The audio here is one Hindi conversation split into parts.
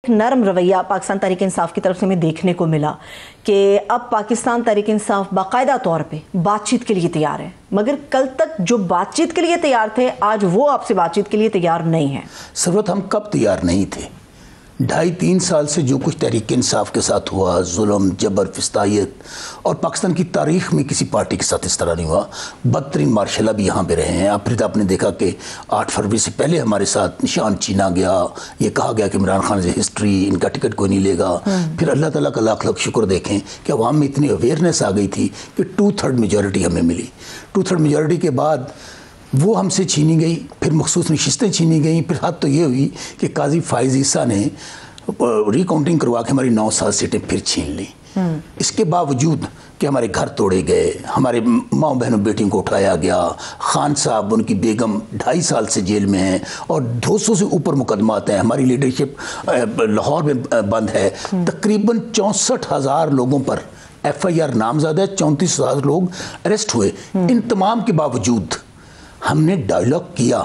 नरम रवैया पाकिस्तान तहरीक इंसाफ की तरफ से हमें देखने को मिला कि अब पाकिस्तान तहरीक इंसाफ बाकायदा तौर पे बातचीत के लिए तैयार है, मगर कल तक जो बातचीत के लिए तैयार थे आज वो आपसे बातचीत के लिए तैयार नहीं है। सरवत, हम कब तैयार नहीं थे? 2.5-3 साल से जो कुछ तहरीक इंसाफ के साथ हुआ, जुल्म, जबर, फिस्तायत, और पाकिस्तान की तारीख में किसी पार्टी के साथ इस तरह नहीं हुआ। बदतरीन मार्शल भी यहाँ पे रहे हैं। आप फिर आपने देखा कि 8 फरवरी से पहले हमारे साथ निशान छीना गया, ये कहा गया कि इमरान खान से हिस्ट्री, इनका टिकट कोई नहीं लेगा। फिर अल्लाह ताला का लाख लाख शुक्र देखें कि अवाम में इतनी अवेयरनेस आ गई थी कि 2/3 मेजॉरिटी हमें मिली। 2/3 मेजॉरिटी के बाद वो हमसे छीनी गई, फिर मखसूस नशिस्तें छीनी गई। फिर हद तो ये हुई कि काजी फाइज ईसा ने रिकाउंटिंग करवा के हमारी 9 साल सीटें फिर छीन ली। इसके बावजूद कि हमारे घर तोड़े गए, हमारे माँ बहनों बेटियों को उठाया गया, खान साहब, उनकी बेगम 2.5 साल से जेल में हैं और 200 से ऊपर मुकदमात हैं। हमारी लीडरशिप लाहौर में बंद है। तकरीबन 64,000 लोगों पर FIR नामजद है, 34,000 लोग अरेस्ट हुए। इन तमाम के बावजूद हमने डायलॉग किया,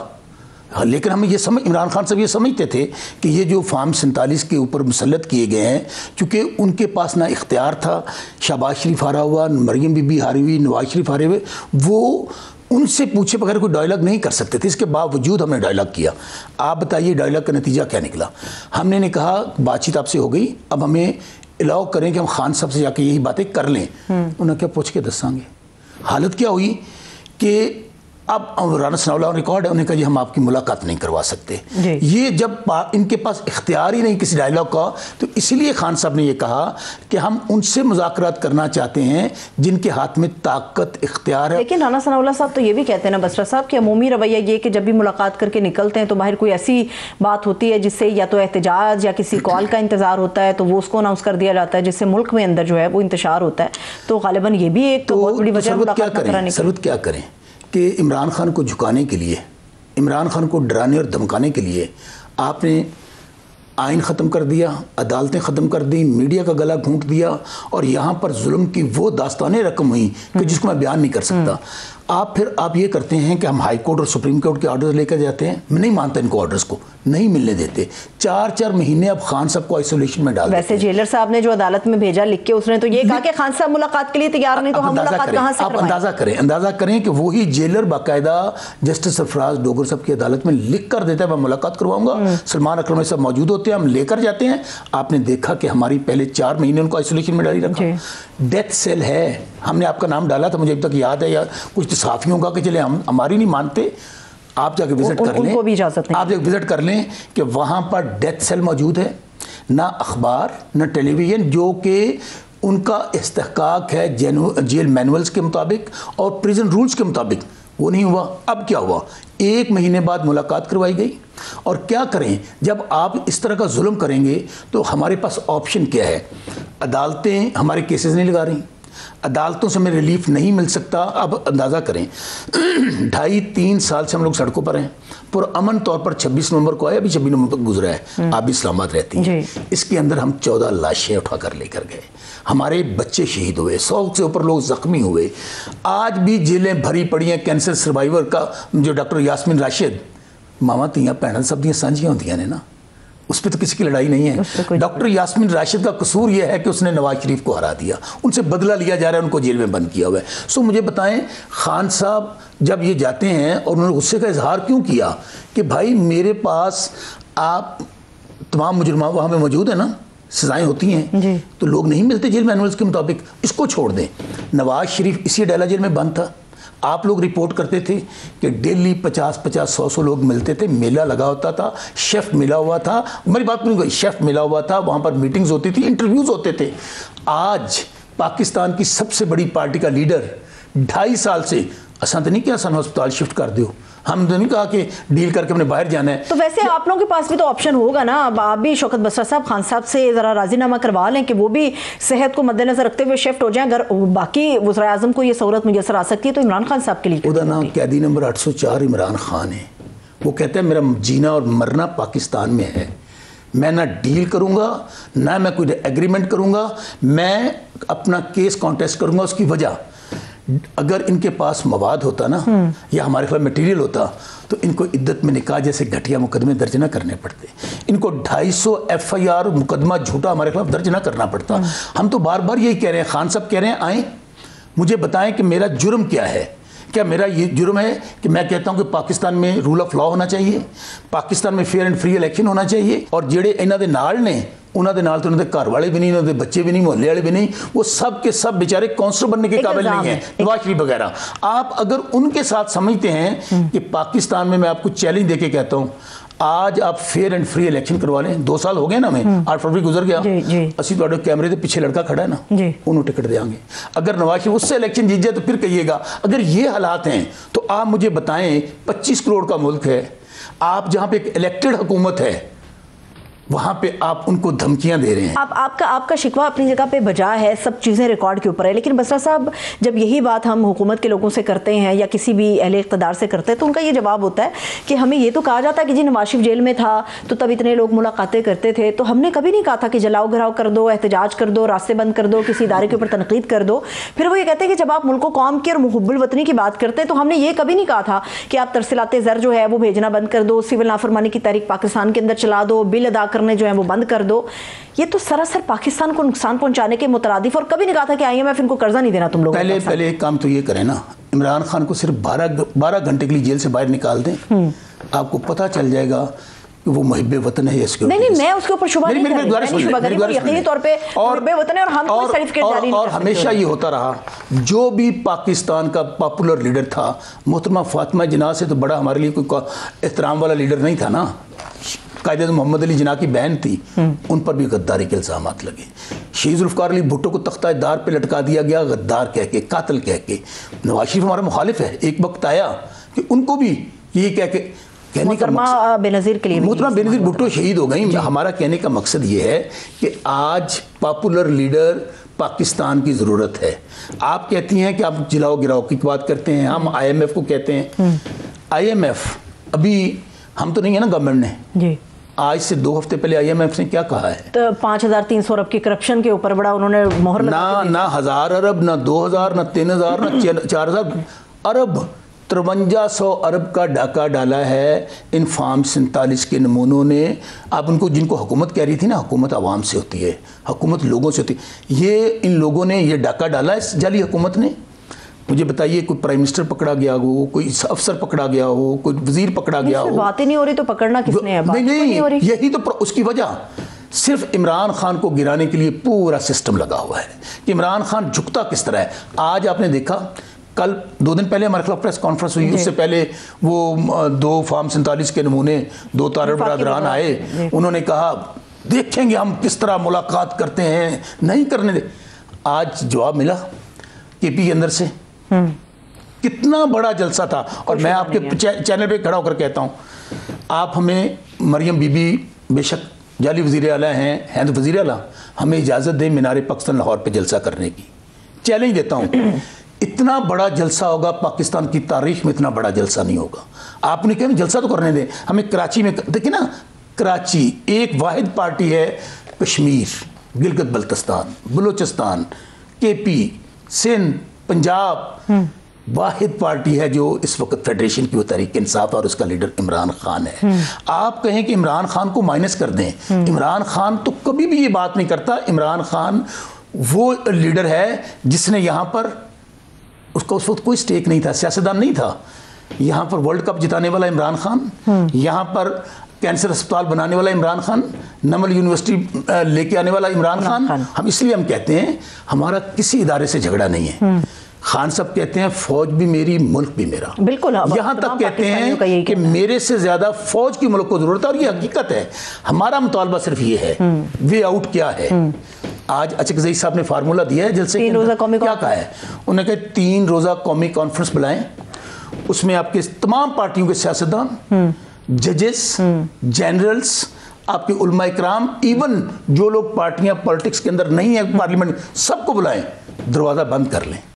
लेकिन हम ये समझ, इमरान खान साहब ये समझते थे कि ये जो फार्म 47 के ऊपर मुसल्लत किए गए हैं, चूँकि उनके पास ना इख्तियार था, शहबाज शरीफ हारा हुआ, मरियम बीबी हारी हुई, नवाज शरीफ हारे हुए, वो उनसे पूछे बगैर कोई डायलॉग नहीं कर सकते थे। इसके बावजूद हमने डायलॉग किया। आप बताइए डायलॉग का नतीजा क्या निकला? हमने कहा बातचीत आपसे हो गई, अब हमें अलाउ करें कि हम खान साहब से जाके यही बातें कर लें। उन्हें क्या पूछ के दसांगे। हालत क्या हुई कि अब राना सनाउल्लाह रिकॉर्ड है, उन्हें कहा जी हम आपकी मुलाकात नहीं करवा सकते। ये जब इनके पास इख्तियार ही नहीं किसी डायलॉग का, तो इसीलिए खान साहब ने ये कहा कि हम उनसे मुज़ाकरात करना चाहते हैं जिनके हाथ में ताकत, इख्तियार है। लेकिन राना सनाउल्लाह साहब तो ये भी कहते हैं ना बसरा साहब कि अमूमी रवैया ये कि जब भी मुलाकात करके निकलते हैं तो बाहर कोई ऐसी बात होती है जिससे या तो एहतजाज या किसी कॉल का इंतजार होता है तो वो उसको अनाउंस कर दिया जाता है, जिससे मुल्क में अंदर जो है वो इंतशार होता है। तो गालिबन ये भी एक बहुत बड़ी वजह है। सरवत क्या करें कि इमरान खान को झुकाने के लिए, इमरान खान को डराने और धमकाने के लिए आपने आइन ख़त्म कर दिया, अदालतें ख़त्म कर दी, मीडिया का गला घूंट दिया, और यहाँ पर जुल्म की वो दास्तानें रकम हुई कि जिसको मैं बयान नहीं कर सकता। आप ये करते हैं कि हम हाई कोर्ट और सुप्रीम कोर्ट के ऑर्डर्स लेकर जाते हैं। मैं नहीं मानता इनको, ऑर्डर्स को नहीं मिलने देते। 4-4 महीने अब खान साहब को आइसोलेशन में डाल देते। वैसे जेलर साहब ने जो अदालत में भेजा लिख के, उसने तो ये कहा कि खान साहब मुलाकात के लिए तैयार नहीं, तो हम मुलाकात कहां से करवाएं? अंदाजा करें कि वही जेलर बाकायदा जस्टिस सरफराज डोगर साहब की अदालत में लिख कर देता है मैं मुलाकात करवाऊंगा। सलमान अकरम सब मौजूद होते हैं, हम लेकर जाते हैं। आपने देखा कि हमारी पहले 4 महीने उनको आइसोलेशन में डाली रखा। डेथ सेल है, हमने आपका नाम डाला था, मुझे अभी तक याद है, या कुछ साफियों का कि चले हम हमारी नहीं मानते, आप जाके विजिट कर लें, भी इजाजत नहीं। आप जाके विजिट कर लें कि वहां पर डेथ सेल मौजूद है। ना अखबार ना टेलीविजन जो कि उनका इस्तेहकाक है जेल मैनुअल्स के मुताबिक और प्रिजन रूल्स के मुताबिक, वो नहीं हुआ। अब क्या हुआ? 1 महीने बाद मुलाकात करवाई गई। और क्या करें, जब आप इस तरह का जुल्म करेंगे तो हमारे पास ऑप्शन क्या है? अदालतें हमारे केसेस नहीं लगा रही, अदालतों से हमें रिलीफ नहीं मिल सकता। अब अंदाज़ा करें 2.5-3 साल से हम लोग सड़कों पर हैं। पुरअमन तौर पर 26 नवंबर को आए, अभी 26 नवंबर तक गुजरा है, आप भी इस्लामाबाद रहती हैं। इसके अंदर हम 14 लाशें उठाकर लेकर गए, हमारे बच्चे शहीद हुए, 100 से ऊपर लोग जख्मी हुए। आज भी जेलें भरी पड़ी हैं। कैंसर सर्वाइवर का जो डॉक्टर यास्मीन राशिद, मामा तियां भैन सब दियां सांझियां होंदियां ने ना, उस पर तो किसी की लड़ाई नहीं है। डॉक्टर यास्मीन राशिद का कसूर यह है कि उसने नवाज शरीफ को हरा दिया, उनसे बदला लिया जा रहा है, उनको जेल में बंद किया हुआ है। सो मुझे बताएं, खान साहब जब ये जाते हैं और उन्होंने गुस्से का इजहार क्यों किया कि भाई मेरे पास आप तमाम मुजरिम वहाँ में मौजूद है ना, सजाएं होती हैं, तो लोग नहीं मिलते जेल मैनुअल्स के मुताबिक, इसको छोड़ दें। नवाज शरीफ इसी डाला जेल में बंद था। आप लोग रिपोर्ट करते थे कि डेली 50-50, 100 लोग मिलते थे, मेला लगा होता था, शेफ़ मिला हुआ था, मेरी बात नहीं, शेफ़ मिला हुआ था, वहाँ पर मीटिंग्स होती थी, इंटरव्यूज़ होते थे। आज पाकिस्तान की सबसे बड़ी पार्टी का लीडर 2.5 साल से असा तो नहीं कि सन हस्पताल शिफ्ट कर दो, हम तो नहीं कहा कि डील करके हमने बाहर जाना है। तो वैसे आप लोगों के पास भी तो ऑप्शन होगा ना, अब आप भी शौकत बसरा साहब खान साहब से ज़रा राजीनामा करवा लें कि वो भी सेहत को मद्देनजर रखते हुए शिफ्ट हो जाएं। अगर बाकी वज़ीर आज़म को ये सहूलत मुयसर आ सकती है तो इमरान खान साहब के लिए उसका नाम कैदी नंबर 804 इमरान खान है। वो कहता है मेरा जीना और मरना पाकिस्तान में है, मैं ना डील करूँगा ना मैं कोई एग्रीमेंट करूँगा, मैं अपना केस कॉन्टेस्ट करूँगा। उसकी वजह अगर इनके पास मवाद होता ना या हमारे खिलाफ मटेरियल होता तो इनको इद्दत में निकाह जैसे घटिया मुकदमे दर्ज ना करने पड़ते, इनको 250 FIR मुकदमा झूठा हमारे खिलाफ दर्ज ना करना पड़ता। हम तो बार बार यही कह रहे हैं, खान साहब कह रहे हैं आए मुझे बताएं कि मेरा जुर्म क्या है। क्या मेरा ये जुर्म है कि मैं कहता हूं कि पाकिस्तान में रूल ऑफ लॉ होना चाहिए, पाकिस्तान में फेयर एंड फ्री इलेक्शन होना चाहिए, और जेड़े इन्हां दे नाल ने उन्होंने नाल तो उन्होंने घर वाले भी नहीं, उन्होंने बच्चे भी नहीं, मोहल्ले वाले भी नहीं, वो सब के सब बेचारे काउंसलर बनने के काबिल नहीं है, नवाज शरीफ वगैरह। आप अगर उनके साथ समझते हैं कि पाकिस्तान में, मैं आपको चैलेंज देके कहता हूं, आज आप फेयर एंड फ्री इलेक्शन करवा लें, 2 साल हो गए ना, हमें 8 फरवरी गुजर गया, असि तो कैमरे के पीछे लड़का खड़ा है ना, उन्होंने टिकट देंगे। अगर नवाज शरीफ उससे इलेक्शन जीत जाए तो फिर कहिएगा। अगर ये हालात हैं तो आप मुझे बताएं, 25 करोड़ का मुल्क है, आप जहां पे एक इलेक्टेड हुकूमत है वहां पे आप उनको धमकियां दे रहे हैं। आपका शिकवा अपनी जगह पे बजा है, सब चीज़ें रिकॉर्ड के ऊपर है, लेकिन बसरा साहब जब यही बात हम हुकूमत के लोगों से करते हैं या किसी भी अहले इक़्तिदार से करते हैं तो उनका ये जवाब होता है कि हमें ये तो कहा जाता है कि जी नवाज शरीफ जेल में था तो तब इतने लोग मुलाकातें करते थे, तो हमने कभी नहीं कहा था कि जलाओ घराव कर दो, एहतजाज कर दो, रास्ते बंद कर दो, किसी इदारे के ऊपर तनकीद कर दो। फिर वो ये कहते हैं कि जब आप मुल्क कौम की और मुहब्बुल वतनी की बात करते हैं तो हमने ये कभी नहीं कहा था कि आप तरसीलाते ज़र जो है वो भेजना बंद कर दो, सिविल नाफरमानी की तहरीक पाकिस्तान के अंदर चला दो, बिल अदा करने जो है वो बंद कर दो। ये तो सरासर पाकिस्तान को नुकसान पहुंचाने के मुतरादिफ, और कभी नहीं कहा था कि IMF इनको कर्जा नहीं देना तुम लोग। पहले एक काम तो ये करें ना, इमरान खान को सिर्फ 12 घंटे के लिए जेल से बाहर निकाल दें, आपको पता चल जाएगा कि वो मुहिब्बे वतन है। नहीं, मैं उसके ऊपर शुबा नहीं कर रही, यकीनी तौर पे मुहिब्बे वतन है और हम कोई सर्टिफिकेट जारी नहीं कर सकते। और हमेशा ये होता रहा, जो भी पाकिस्तान का पॉपुलर लीडर था, मोहतरमा फातिमा जिन्ना से तो बड़ा हमारे लिए कोई एहतराम वाला लीडर नहीं था ना। कायदे मोहम्मद अली जिन्ना की बहन थी, उन पर भी गद्दारी के इल्ज़ामात लगे। शहीद जुल्फ़िकार अली भुट्टो को तख्ता-ए-दार पे लटका दिया गया, गद्दार कह के, कातिल कह के। नवाज शरीफ हमारा मुखालिफ है, एक वक्त आया कि उनको भी ये कह के मोहतरमा बेनज़ीर के लिए, मोहतरमा बेनज़ीर भुट्टो शहीद हो गई। हमारा कहने का मकसद ये है कि आज पॉपुलर लीडर पाकिस्तान की ज़रूरत है। आप कहती हैं कि आप जिलाओ गिराओ की बात करते हैं, हम IMF को कहते हैं। IMF अभी हम तो नहीं है ना गवर्नमेंट ने जी। आज से 2 हफ्ते पहले IMF ने क्या कहा है? तो 5300 अरब की करप्शन के ऊपर बड़ा उन्होंने मोहर ना 1000 अरब, ना 2000, ना 3000, ना 4000 अरब, 5300 अरब का डाका डाला है इन फार्म 47 के नमूनों ने। आप उनको, जिनको हुकूमत कह रही थी ना, हुकूमत आवाम से होती है, हुकूमत लोगों से होती है, ये इन लोगों ने ये डाका डाला इस जाली हुकूमत ने। मुझे बताइए, कोई प्राइम मिनिस्टर पकड़ा गया हो, कोई अफसर पकड़ा गया हो, कोई वजीर पकड़ा गया हो? बात ही नहीं हो रही तो पकड़ना किसने है? नहीं, यही तो उसकी वजह सिर्फ इमरान खान को गिराने के लिए पूरा सिस्टम लगा हुआ है कि इमरान खान झुकता किस तरह है। आज आपने देखा, कल 2 दिन पहले हमारे खिलाफ प्रेस कॉन्फ्रेंस हुई, उससे पहले वो 2 फार्म 47 के नमूने 2 तारड़ बरादरान आए, उन्होंने कहा देखेंगे हम किस तरह मुलाकात करते हैं, नहीं करने दे। आज जवाब मिला KP के अंदर से, कितना बड़ा जलसा था। और मैं आपके चैनल पे खड़ा होकर कहता हूं, आप हमें मरियम बीबी बेशक जाली वज़ीर आला हैं तो वज़ीर आला, हमें इजाज़त दें मीनार पाकिस्तान लाहौर पे जलसा करने की। चैलेंज देता हूं, इतना बड़ा जलसा होगा पाकिस्तान की तारीख में, इतना बड़ा जलसा नहीं होगा। आपने कहा जलसा तो करने दें, हमें कराची में देखिए ना, कराची एक वाहिद पार्टी है, कश्मीर, गिलगित बल्तिस्तान, बलूचिस्तान, KP, सिंध, पंजाब, वाहिद पार्टी है जो इस वक्त फेडरेशन की वो तहरीक इंसाफ और उसका लीडर इमरान खान है। आप कहें कि इमरान खान को माइनस कर दें, इमरान खान तो कभी भी ये बात नहीं करता। इमरान खान वो लीडर है जिसने यहाँ पर, उसका उस वक्त कोई स्टेक नहीं था, सियासतदान नहीं था। यहाँ पर वर्ल्ड कप जिताने वाला इमरान खान, यहाँ पर कैंसर अस्पताल बनाने वाला इमरान खान, नमल यूनिवर्सिटी लेके आने वाला इमरान खान। हम इसलिए हम कहते हैं हमारा किसी इदारे से झगड़ा नहीं है। खान साहब कहते हैं फौज भी मेरी, मुल्क भी मेरा। बिल्कुल, यहाँ तक कहते हैं कि मेरे से ज्यादा फौज की मुल्क को जरूरत है, और ये हकीकत है। हमारा मुतालबा सिर्फ ये है, वे आउट क्या है। आज अचकज़ई साहब ने फार्मूला दिया है जलसे क्या कहा है, उन्होंने कहा 3 रोज़ा कौमी कॉन्फ्रेंस बुलाएं, उसमें आपके तमाम पार्टियों के सियासतदान, जजेस, जनरल्स, आपके उलमा इकराम, इवन जो लोग पार्टियां पॉलिटिक्स के अंदर नहीं है, पार्लियामेंट, सबको बुलाएं, दरवाज़ा बंद कर लें।